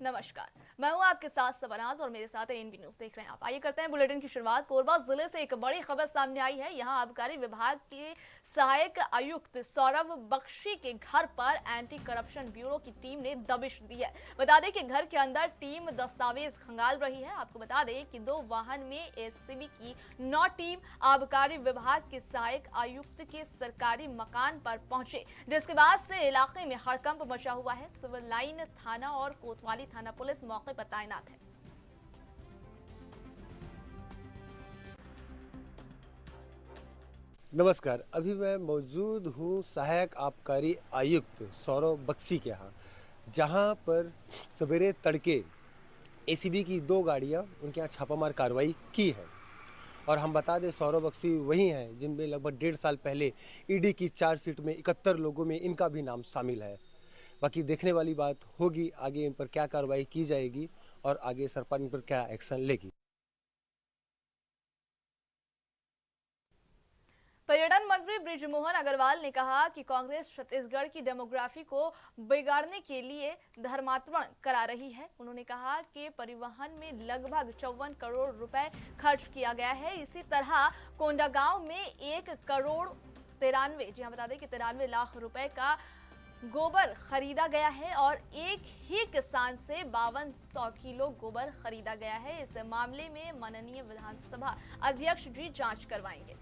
नमस्कार, मैं हूं आपके साथ सबनाज और मेरे साथ एएनबी न्यूज देख रहे हैं आप। आइए करते हैं बुलेटिन की शुरुआत। कोरबा जिले से एक बड़ी खबर सामने आई है। यहां आबकारी विभाग के सहायक आयुक्त सौरभ बख्शी के घर पर एंटी करप्शन ब्यूरो की टीम ने दबिश दी है। बता दें कि घर के अंदर टीम दस्तावेज खंगाल रही है। आपको बता दें कि 2 वाहन में एसीबी की 9 टीम आबकारी विभाग के सहायक आयुक्त के सरकारी मकान पर पहुंचे, जिसके बाद से इलाके में हड़कंप मचा हुआ है। सिविल लाइन थाना और कोतवाली थाना पुलिस मौके पर तैनात है। नमस्कार। अभी मैं मौजूद हूँ सहायक आबकारी आयुक्त सौरभ बख्शी के यहाँ, जहाँ पर सवेरे तड़के एसीबी की 2 गाड़ियाँ उनके यहाँ छापामार कार्रवाई की है। और हम बता दें, सौरभ बख्शी वही हैं जिनमें लगभग 1.5 साल पहले ईडी की चार्जशीट में 71 लोगों में इनका भी नाम शामिल है। बाकी देखने वाली बात होगी आगे इन पर क्या कार्रवाई की जाएगी और आगे सरकार इन पर क्या एक्शन लेगी। पर्यटन मंत्री बृजमोहन अग्रवाल ने कहा कि कांग्रेस छत्तीसगढ़ की डेमोग्राफी को बिगाड़ने के लिए धर्मांतरण करा रही है। उन्होंने कहा कि परिवहन में लगभग 54 करोड़ रुपए खर्च किया गया है। इसी तरह कोंडागांव में 1 करोड़ 93 जी हाँ बता दें कि 93 लाख रुपए का गोबर खरीदा गया है और एक ही किसान से 5200 किलो गोबर खरीदा गया है। इस मामले में माननीय विधानसभा अध्यक्ष जी जांच करवाएंगे।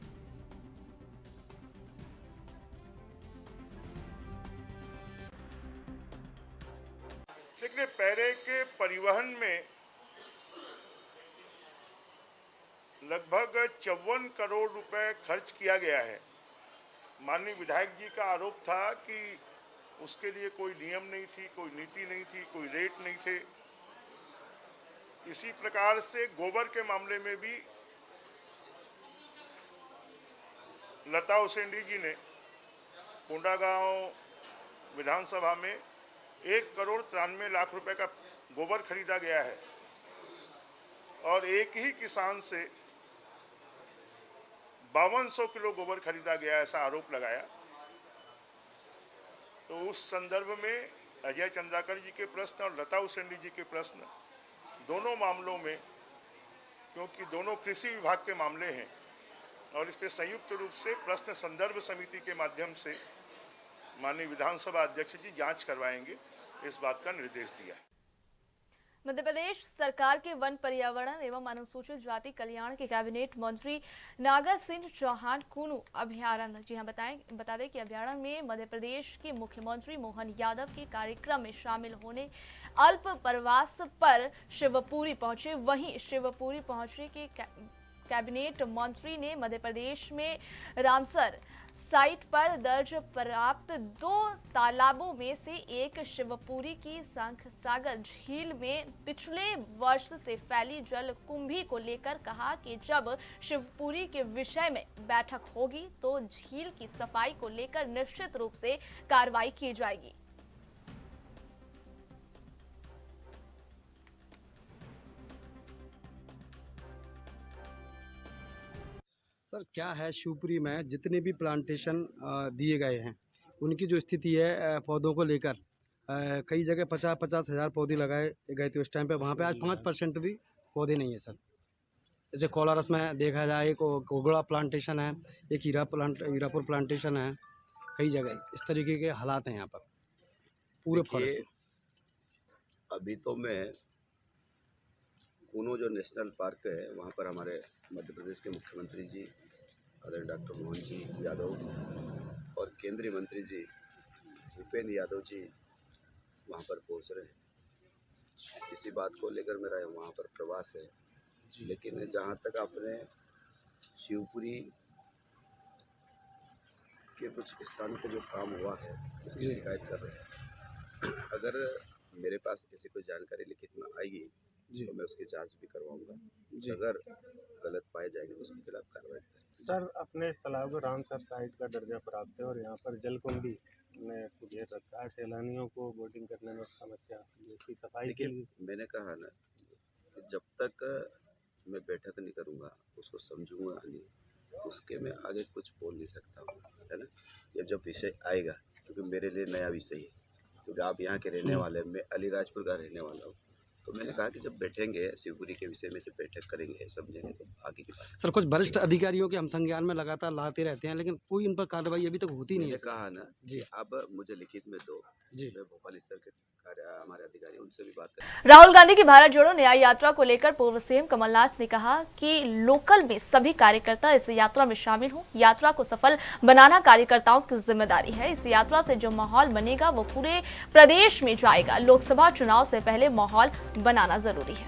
देखिए, पहले के परिवहन में लगभग 54 करोड़ रुपए खर्च किया गया है। माननीय विधायक जी का आरोप था कि उसके लिए कोई नियम नहीं थी, कोई नीति नहीं थी, कोई रेट नहीं थे। इसी प्रकार से गोबर के मामले में भी लता उसेंडी जी ने कोंडागांव विधानसभा में 1 करोड़ 93 लाख रुपए का गोबर खरीदा गया है और एक ही किसान से 5200 किलो गोबर खरीदा गया, ऐसा आरोप लगाया। तो उस संदर्भ में अजय चंद्राकर जी के प्रश्न और लता उसेंडी जी के प्रश्न, दोनों मामलों में, क्योंकि दोनों कृषि विभाग के मामले हैं और इस पर संयुक्त रूप से प्रश्न संदर्भ समिति के माध्यम से माननीय विधानसभा अध्यक्ष जी जांच करवाएंगे, इस बात का निर्देश दिया है। मध्य प्रदेश सरकार के वन पर्यावरण एवं अनुसूचित जाति कल्याण के कैबिनेट मंत्री नागर सिंह चौहान कुनू अभ्यारण्य जी हाँ बता दें कि अभ्यारण्य में मध्य प्रदेश के मुख्यमंत्री मोहन यादव के कार्यक्रम में शामिल होने अल्प प्रवास पर शिवपुरी पहुंचे। वहीं शिवपुरी पहुंचे के कैबिनेट मंत्री ने मध्य प्रदेश में रामसर साइट पर दर्ज प्राप्त 2 तालाबों में से एक शिवपुरी की शंखसागर झील में पिछले वर्ष से फैली जल कुंभी को लेकर कहा कि जब शिवपुरी के विषय में बैठक होगी तो झील की सफाई को लेकर निश्चित रूप से कार्रवाई की जाएगी। सर, क्या है शिवपुरी में जितने भी प्लांटेशन दिए गए हैं उनकी जो स्थिति है पौधों को लेकर, कई जगह 50-50 हज़ार पौधे लगाए गए थे उस टाइम पे, वहाँ पे आज 5% भी पौधे नहीं है सर। जैसे कोलारस में देखा जाए, एक कोगड़ा प्लांटेशन है, एक हीरापुर प्लांटेशन है, कई जगह इस तरीके के हालात हैं यहाँ पर पूरे फॉरेस्ट। अभी तो मैं कूनो जो नेशनल पार्क है वहाँ पर हमारे मध्य प्रदेश के मुख्यमंत्री जी आदरणीय डॉक्टर मोहन जी यादव और केंद्रीय मंत्री जी भूपेंद्र यादव जी वहाँ पर पहुँच रहे हैं। इसी बात को लेकर मेरा वहाँ पर प्रवास है। लेकिन जहाँ तक आपने शिवपुरी के कुछ स्थानों पर जो काम हुआ है उसकी शिकायत कर रहे हैं, अगर मेरे पास ऐसी कोई जानकारी लिखित में आएगी तो मैं उसकी जांच भी करवाऊंगा। अगर गलत पाए जाएंगे तो उसके खिलाफ कार्रवाई करेंगे। सर, अपने इस तालाब को रामसर साइट का दर्जा प्राप्त है और यहाँ पर जलकुंभी ने इसको घेर रखा है। सैलानियों को बोटिंग करने में समस्या आती है, इसकी सफाई के लिए। मैंने कहा ना कि जब तक मैं बैठक नहीं करूँगा, उसको समझूंगा नहीं, उसके मैं आगे कुछ बोल नहीं सकता हूँ, है ना। ये जब विषय आएगा, क्योंकि मेरे लिए नया विषय है, क्योंकि आप यहाँ के रहने वाले, मैं अलीराजपुर का रहने वाला हूँ, तो मैंने कहा कि जब बैठेंगे शिवपुरी के विषय में जब बैठक करेंगे समझेंगे तो आगे की बात। सर कुछ वरिष्ठ अधिकारियों के हम संज्ञान में लगातार लाते रहते हैं, लेकिन कोई इन पर कार्रवाई अभी तक होती नहीं मैंने है सर। कहा ना जी। कि अब मुझे लिखित में दो, जी। मैं भोपाल स्तर के हमारे अधिकारी उनसे भी बात करें। राहुल गांधी की भारत जोड़ो न्याय यात्रा को लेकर पूर्व सीएम कमलनाथ ने कहा कि लोकल में सभी कार्यकर्ता इस यात्रा में शामिल हों। यात्रा को सफल बनाना कार्यकर्ताओं की जिम्मेदारी है। इस यात्रा से जो माहौल बनेगा वो पूरे प्रदेश में जाएगा। लोकसभा चुनाव से पहले माहौल बनाना जरूरी है।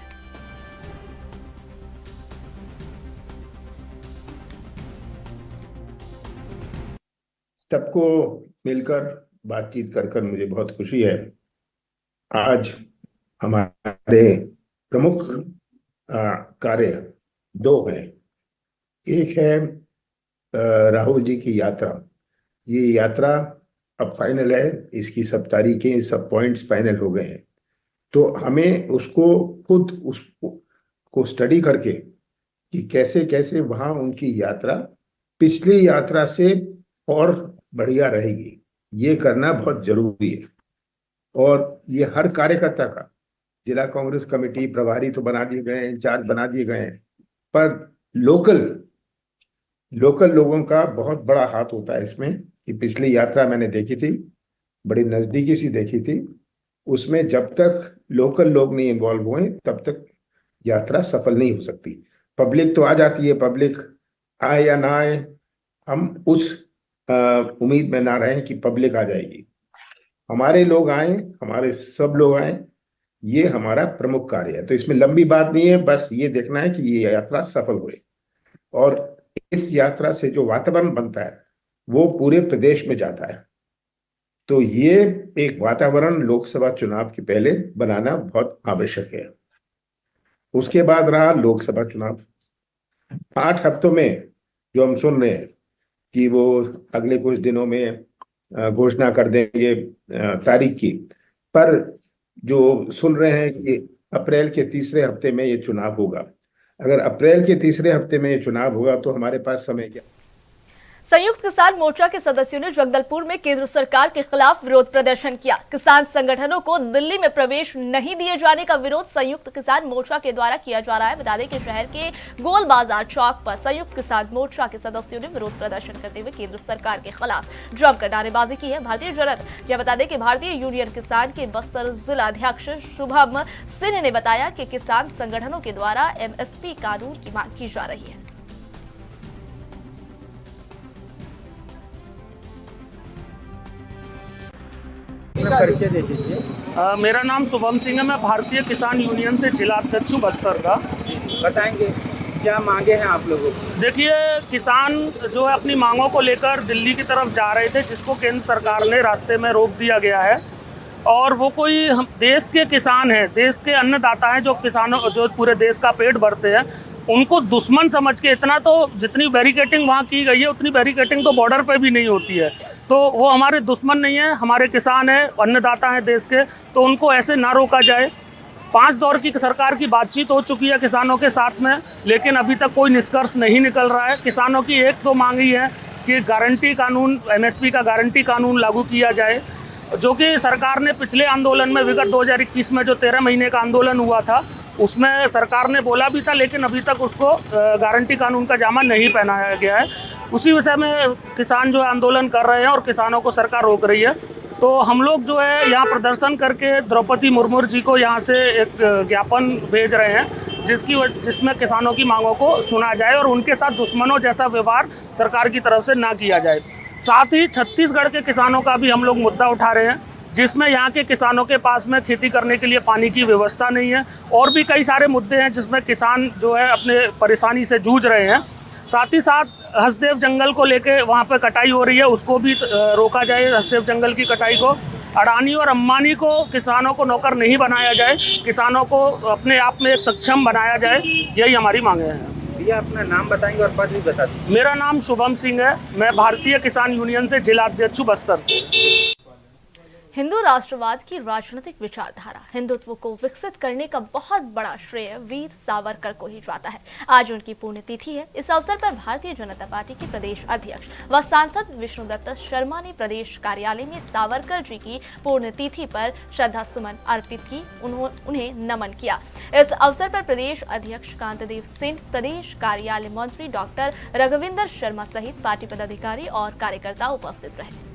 सबको मिलकर बातचीत कर कर मुझे बहुत खुशी है। आज हमारे प्रमुख कार्य दो हैं। एक है राहुल जी की यात्रा। ये यात्रा अब फाइनल है, इसकी सब तारीखें सब पॉइंट्स फाइनल हो गए हैं, तो हमें उसको खुद उसको स्टडी करके कि कैसे कैसे वहाँ उनकी यात्रा पिछली यात्रा से और बढ़िया रहेगी, ये करना बहुत जरूरी है। और ये हर कार्यकर्ता का, जिला कांग्रेस कमेटी प्रभारी तो बना दिए गए हैं, इंचार्ज बना दिए गए हैं, पर लोकल लोगों का बहुत बड़ा हाथ होता है इसमें। कि पिछली यात्रा मैंने देखी थी, बड़ी नजदीकी से देखी थी, उसमें जब तक लोकल लोग नहीं इन्वॉल्व हुए तब तक यात्रा सफल नहीं हो सकती। पब्लिक तो आ जाती है, पब्लिक आए या ना आए, हम उस उम्मीद में ना रहें कि पब्लिक आ जाएगी। हमारे लोग आए, हमारे सब लोग आए, ये हमारा प्रमुख कार्य है। तो इसमें लंबी बात नहीं है, बस ये देखना है कि ये यात्रा सफल हुए और इस यात्रा से जो वातावरण बनता है वो पूरे प्रदेश में जाता है। तो ये एक वातावरण लोकसभा चुनाव के पहले बनाना बहुत आवश्यक है। उसके बाद रहा लोकसभा चुनाव। 8 हफ्तों में जो हम सुन रहे हैं कि वो अगले कुछ दिनों में घोषणा कर देंगे तारीख की, पर जो सुन रहे हैं कि अप्रैल के तीसरे हफ्ते में ये चुनाव होगा। अगर अप्रैल के तीसरे हफ्ते में ये चुनाव होगा तो हमारे पास समय क्या। संयुक्त किसान मोर्चा के सदस्यों ने जगदलपुर में केंद्र सरकार के खिलाफ विरोध प्रदर्शन किया। किसान संगठनों को दिल्ली में प्रवेश नहीं दिए जाने का विरोध संयुक्त किसान मोर्चा के द्वारा किया जा रहा है। बता दें कि शहर के गोल बाजार चौक पर संयुक्त किसान मोर्चा के सदस्यों ने विरोध प्रदर्शन करते हुए केंद्र सरकार के खिलाफ जमकर नारेबाजी की है। भारतीय जनता यह बता दें कि भारतीय यूनियन किसान के बस्तर जिला अध्यक्ष शुभम सिंह ने बताया कि किसान संगठनों के द्वारा MSP कानून की मांग की जा रही है। मेरा नाम शुभम सिंह है। मैं भारतीय किसान यूनियन से जिला अध्यक्ष बस्तर का। बताएंगे क्या मांगे हैं आप लोगों की? देखिए, किसान जो है अपनी मांगों को लेकर दिल्ली की तरफ जा रहे थे, जिसको केंद्र सरकार ने रास्ते में रोक दिया गया है। और वो कोई हम देश के किसान हैं, देश के अन्नदाता हैं, जो किसानों जो पूरे देश का पेट भरते हैं, उनको दुश्मन समझ के इतना तो जितनी बैरिकेटिंग वहाँ की गई है उतनी बैरिकेटिंग तो बॉर्डर पे भी नहीं होती है। तो वो हमारे दुश्मन नहीं है, हमारे किसान हैं, अन्नदाता हैं देश के, तो उनको ऐसे ना रोका जाए। 5 दौर की सरकार की बातचीत हो चुकी है किसानों के साथ में, लेकिन अभी तक कोई निष्कर्ष नहीं निकल रहा है। किसानों की एक तो मांग ही है कि गारंटी कानून, MSP का गारंटी कानून लागू किया जाए, जो कि सरकार ने पिछले आंदोलन में विगत 2021 में जो 13 महीने का आंदोलन हुआ था उसमें सरकार ने बोला भी था, लेकिन अभी तक उसको गारंटी कानून का जामा नहीं पहनाया गया है। उसी विषय में किसान जो है आंदोलन कर रहे हैं और किसानों को सरकार रोक रही है। तो हम लोग जो है यहाँ प्रदर्शन करके द्रौपदी मुर्मू जी को यहाँ से एक ज्ञापन भेज रहे हैं, जिसमें किसानों की मांगों को सुना जाए और उनके साथ दुश्मनों जैसा व्यवहार सरकार की तरफ से ना किया जाए। साथ ही छत्तीसगढ़ के किसानों का भी हम लोग मुद्दा उठा रहे हैं, जिसमें यहाँ के किसानों के पास में खेती करने के लिए पानी की व्यवस्था नहीं है। और भी कई सारे मुद्दे हैं जिसमें किसान जो है अपने परेशानी से जूझ रहे हैं। साथ ही साथ हसदेव जंगल को लेके वहाँ पे कटाई हो रही है, उसको भी रोका जाए। हसदेव जंगल की कटाई को, अडानी और अंबानी को, किसानों को नौकर नहीं बनाया जाए, किसानों को अपने आप में एक सक्षम बनाया जाए, यही हमारी मांगे हैं। भैया अपना नाम बताएंगे और पद भी बता दीजिए। मेरा नाम शुभम सिंह है, मैं भारतीय किसान यूनियन से जिला अध्यक्ष बस्तर से। हिंदू राष्ट्रवाद की राजनीतिक विचारधारा हिंदुत्व को विकसित करने का बहुत बड़ा श्रेय वीर सावरकर को ही जाता है। आज उनकी पुण्यतिथि है। इस अवसर पर भारतीय जनता पार्टी के प्रदेश अध्यक्ष व सांसद विष्णुदत्त शर्मा ने प्रदेश कार्यालय में सावरकर जी की पुण्यतिथि पर श्रद्धा सुमन अर्पित की, उन्हें नमन किया। इस अवसर पर प्रदेश अध्यक्ष कांतदेव सिंह, प्रदेश कार्यालय मंत्री डॉक्टर रघुविंदर शर्मा सहित पार्टी पदाधिकारी और कार्यकर्ता उपस्थित रहे।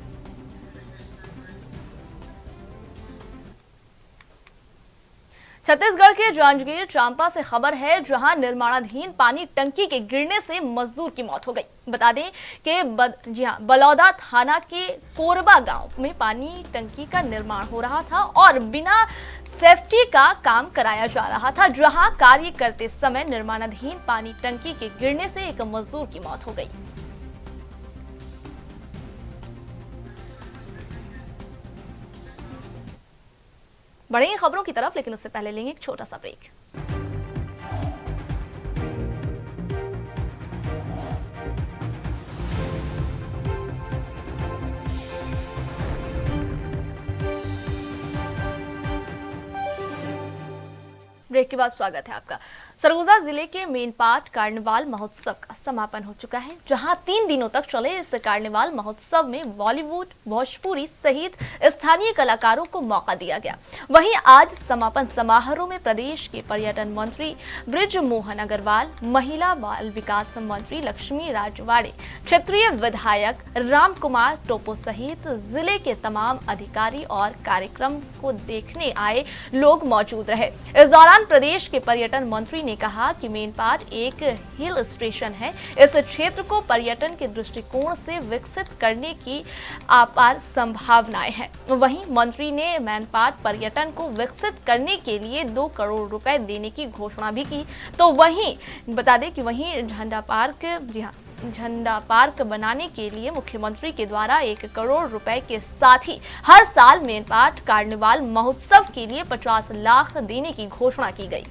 छत्तीसगढ़ के जांजगीर चांपा से खबर है, जहां निर्माणाधीन पानी टंकी के गिरने से मजदूर की मौत हो गई। बता दें कि बलौदा थाना के कोरबा गांव में पानी टंकी का निर्माण हो रहा था और बिना सेफ्टी का काम कराया जा रहा था, जहां कार्य करते समय निर्माणाधीन पानी टंकी के गिरने से एक मजदूर की मौत हो गई। बढ़ेंगे खबरों की तरफ, लेकिन उससे पहले लेंगे एक छोटा सा ब्रेक। ब्रेक के बाद स्वागत है आपका। सरगुजा जिले के मेनपाट कार्निवाल महोत्सव का समापन हो चुका है, जहां 3 दिनों तक चले इस कार्निवाल महोत्सव में बॉलीवुड, भोजपुरी सहित स्थानीय कलाकारों को मौका दिया गया। वहीं आज समापन समारोह में प्रदेश के पर्यटन मंत्री बृज मोहन अग्रवाल, महिला बाल विकास मंत्री लक्ष्मी राजवाड़े, क्षेत्रीय विधायक राम कुमार टोपो सहित जिले के तमाम अधिकारी और कार्यक्रम को देखने आए लोग मौजूद रहे। इस दौरान प्रदेश के पर्यटन मंत्री ने कहा कि मेनपाट एक हिल स्टेशन है। इस क्षेत्र को पर्यटन के दृष्टिकोण से विकसित करने की अपार संभावनाएं हैं। वहीं मंत्री ने मेनपाट पर्यटन को विकसित करने के लिए 2 करोड़ रुपए देने की घोषणा भी की। तो वहीं बता दें कि वहीं झंडा पार्क बनाने के लिए मुख्यमंत्री के द्वारा 1 करोड़ रुपए के साथ ही हर साल मेनपाट कार्निवाल महोत्सव के लिए 50 लाख देने की घोषणा की गई।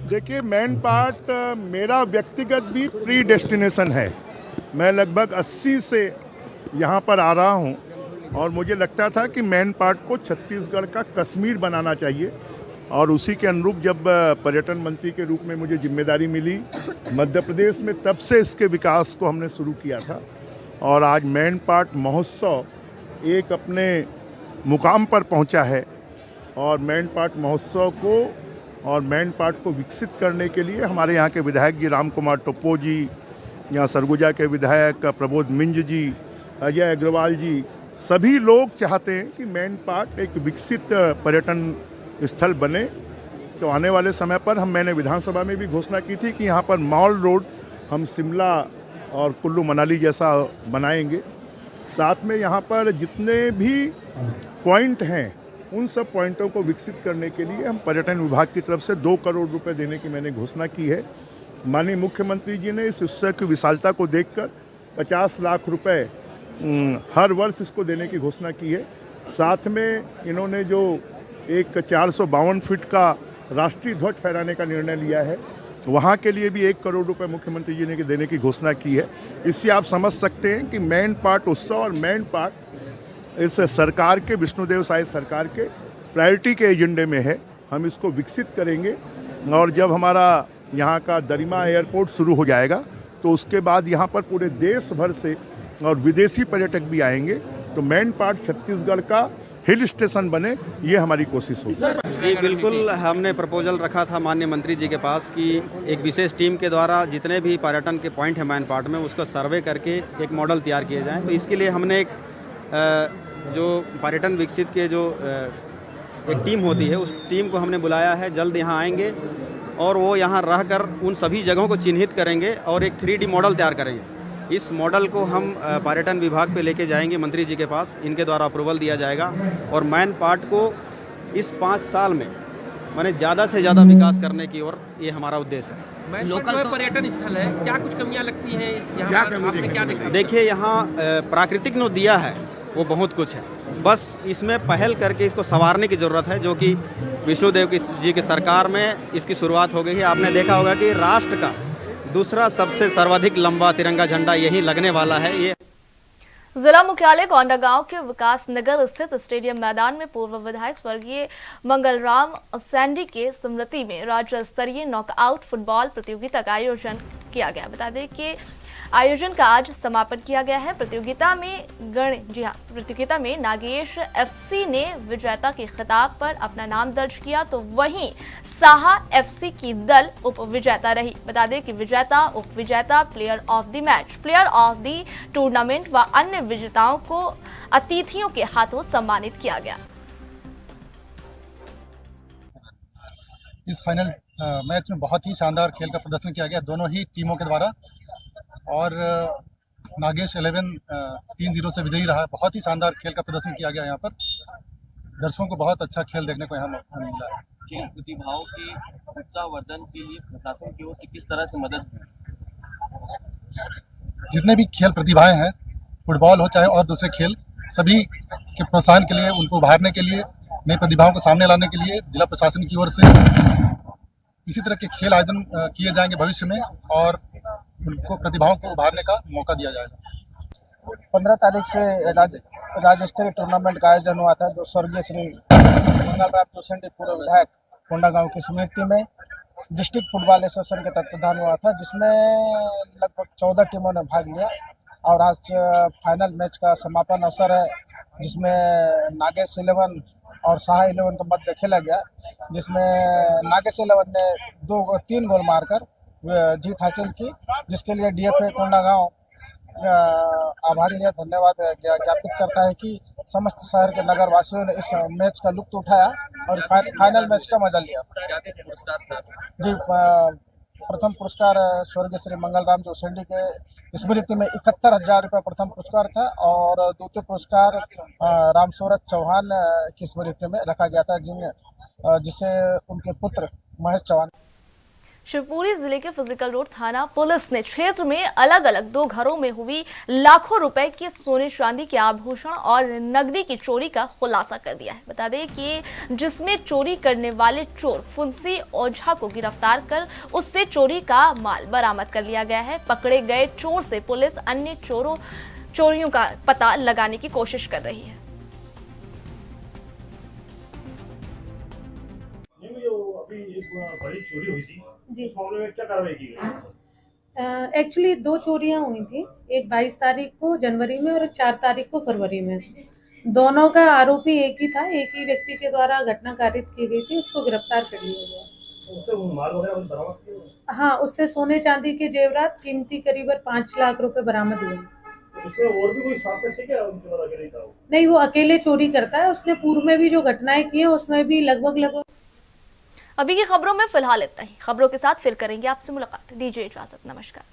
देखिए, मेनपाट मेरा व्यक्तिगत भी प्री डेस्टिनेशन है। मैं लगभग 80 से यहाँ पर आ रहा हूँ और मुझे लगता था कि मेनपाट को छत्तीसगढ़ का कश्मीर बनाना चाहिए और उसी के अनुरूप जब पर्यटन मंत्री के रूप में मुझे जिम्मेदारी मिली मध्य प्रदेश में, तब से इसके विकास को हमने शुरू किया था। और आज मेनपाट महोत्सव एक अपने मुकाम पर पहुंचा है और मेनपाट महोत्सव को और मेनपाट को विकसित करने के लिए हमारे यहाँ के विधायक जी राम कुमार टोप्पो जी, यहाँ सरगुजा के विधायक प्रबोध मिंज जी, अजय अग्रवाल जी, सभी लोग चाहते हैं कि मेनपाट एक विकसित पर्यटन स्थल बने। तो आने वाले समय पर मैंने विधानसभा में भी घोषणा की थी कि यहाँ पर मॉल रोड हम शिमला और कुल्लू मनाली जैसा बनाएंगे। साथ में यहाँ पर जितने भी पॉइंट हैं उन सब पॉइंटों को विकसित करने के लिए हम पर्यटन विभाग की तरफ से 2 करोड़ रुपए देने की मैंने घोषणा की है। माननीय मुख्यमंत्री जी ने इस उत्सव की विशालता को देखकर 50 लाख रुपए हर वर्ष इसको देने की घोषणा की है। साथ में इन्होंने जो एक 452 फीट का राष्ट्रीय ध्वज फहराने का निर्णय लिया है, वहाँ के लिए भी 1 करोड़ रुपए मुख्यमंत्री जी ने देने की घोषणा की है। इससे आप समझ सकते हैं कि मेनपाट उत्सव और मेनपाट इस सरकार के, विष्णुदेव साय सरकार के प्रायोरिटी के एजेंडे में है। हम इसको विकसित करेंगे और जब हमारा यहाँ का दरिमा एयरपोर्ट शुरू हो जाएगा तो उसके बाद यहाँ पर पूरे देश भर से और विदेशी पर्यटक भी आएंगे। तो मेनपाट छत्तीसगढ़ का हिल स्टेशन बने, ये हमारी कोशिश होगी। जी बिल्कुल, हमने प्रपोजल रखा था माननीय मंत्री जी के पास कि एक विशेष टीम के द्वारा जितने भी पर्यटन के पॉइंट हैं मेनपाट में उसको सर्वे करके एक मॉडल तैयार किए जाएँ। तो इसके लिए हमने एक जो पर्यटन विकसित के जो एक टीम होती है उस टीम को हमने बुलाया है। जल्द यहाँ आएंगे और वो यहाँ रहकर उन सभी जगहों को चिन्हित करेंगे और एक 3D मॉडल तैयार करेंगे। इस मॉडल को हम पर्यटन विभाग पे लेके जाएंगे मंत्री जी के पास, इनके द्वारा अप्रूवल दिया जाएगा और मेनपाट को इस 5 साल में माने ज़्यादा से ज़्यादा विकास करने की ओर ये हमारा उद्देश्य है। लोकल पर्यटन स्थल है, क्या कुछ कमियां लगती हैं यहाँ? आपने क्या देखा? देखिए, यहाँ प्राकृतिक जो दिया है वो बहुत कुछ है, बस इसमें पहल करके इसको संवारने की ज़रूरत है, जो कि विष्णुदेव जी की सरकार में इसकी शुरुआत हो गई है। आपने देखा होगा कि राष्ट्र का दूसरा सबसे सर्वाधिक लंबा तिरंगा झंडा यही लगने वाला है। ये जिला मुख्यालय कोंडागांव के विकास नगर स्थित स्टेडियम मैदान में पूर्व विधायक स्वर्गीय मंगलराम सैंडी के स्मृति में राज्य स्तरीय नॉकआउट फुटबॉल प्रतियोगिता का आयोजन किया गया। बता दें कि आयोजन का आज समापन किया गया है। प्रतियोगिता में नागेश एफसी ने विजेता के खिताब पर अपना नाम दर्ज किया, तो वहीं साहा एफसी की दल उप विजेता रही। बता दें कि विजेता, उप विजेता, player of the match, player of the tournament व अन्य विजेताओं को अतिथियों के हाथों सम्मानित किया गया। इस फाइनल मैच में बहुत ही शानदार खेल का प्रदर्शन किया गया दोनों ही टीमों के द्वारा, और नागेश 11 3-0 से विजयी रहा। बहुत ही शानदार खेल का प्रदर्शन किया गया। यहाँ पर दर्शकों को बहुत अच्छा खेल देखने को यहाँ मिला है। खेल प्रतिभाओं के उत्साहवर्धन के लिए प्रशासन की ओर से किस तरह से मदद हुई? जितने भी खेल प्रतिभाएं हैं, फुटबॉल हो चाहे और दूसरे खेल, सभी के प्रोत्साहन के लिए, उनको उभारने के लिए, नई प्रतिभाओं को सामने लाने के लिए जिला प्रशासन की ओर से इसी तरह के खेल आयोजन किए जाएंगे भविष्य में, और उनको प्रतिभाओं को उभारने का मौका दिया जाएगा। 15 तारीख से राज्य स्तरीय टूर्नामेंट का आयोजन हुआ था, जो स्वर्गीय श्री मंगलराम जोसेंडी पूर्व विधायक कोंडागांव की स्मृति में डिस्ट्रिक्ट फुटबॉल एसोसिएशन के तत्वाधान हुआ था, जिसमें लगभग 14 टीमों ने भाग लिया। और आज फाइनल मैच का समापन अवसर है, जिसमें नागेश 11 और साहा 11 का मध्य खेला गया, जिसमें नागेश 11 ने 3 गोल मारकर जीत हासिल की, जिसके लिए डीएफए कोंडागांव आभारी है, धन्यवाद ज्ञापित करता है कि समस्त शहर के नगर वासियों ने इस मैच का लुत्फ उठाया और फाइनल मैच का मजा लिया। जी, प्रथम पुरस्कार स्वर्गीय श्री मंगलराम जोसेंडी के स्मृति में 71,000 रुपये प्रथम पुरस्कार था, और द्वितीय पुरस्कार रामसूरत चौहान की स्मृति में रखा गया था, जिसे उनके पुत्र महेश चौहान। शिवपुरी जिले के फिजिकल रोड थाना पुलिस ने क्षेत्र में अलग अलग 2 घरों में हुई लाखों रुपए के सोने चांदी के आभूषण और नकदी की चोरी का खुलासा कर दिया है। बता दें कि जिसमें चोरी करने वाले चोर फुंसी ओझा को गिरफ्तार कर उससे चोरी का माल बरामद कर लिया गया है। पकड़े गए चोर से पुलिस अन्य चोरियों का पता लगाने की कोशिश कर रही है। बड़ी चोरी हुई थी जी, उस मामले में क्या कार्रवाई की गई? एक्चुअली 2 चोरियां हुई थी, एक 22 तारीख को जनवरी में और 4 तारीख को फरवरी में। दोनों का आरोपी एक ही था, एक ही व्यक्ति के द्वारा घटना कारित की गई थी, उसको गिरफ्तार कर लिया गया। उससे माल वगैरह बरामद किया? हाँ, उससे सोने चांदी के जेवरात कीमती करीबन 5 लाख रुपए बरामद हुए। उसमें और भी कोई साथ थे क्या? उनके बाद अकेले था? नहीं, वो अकेले चोरी करता है। उसने पूर्व में भी जो घटनाएं की हैं उसमें भी लगभग। अभी की खबरों में फिलहाल इतना ही। खबरों के साथ फिर करेंगे आपसे मुलाकात। दीजिए इजाजत, नमस्कार।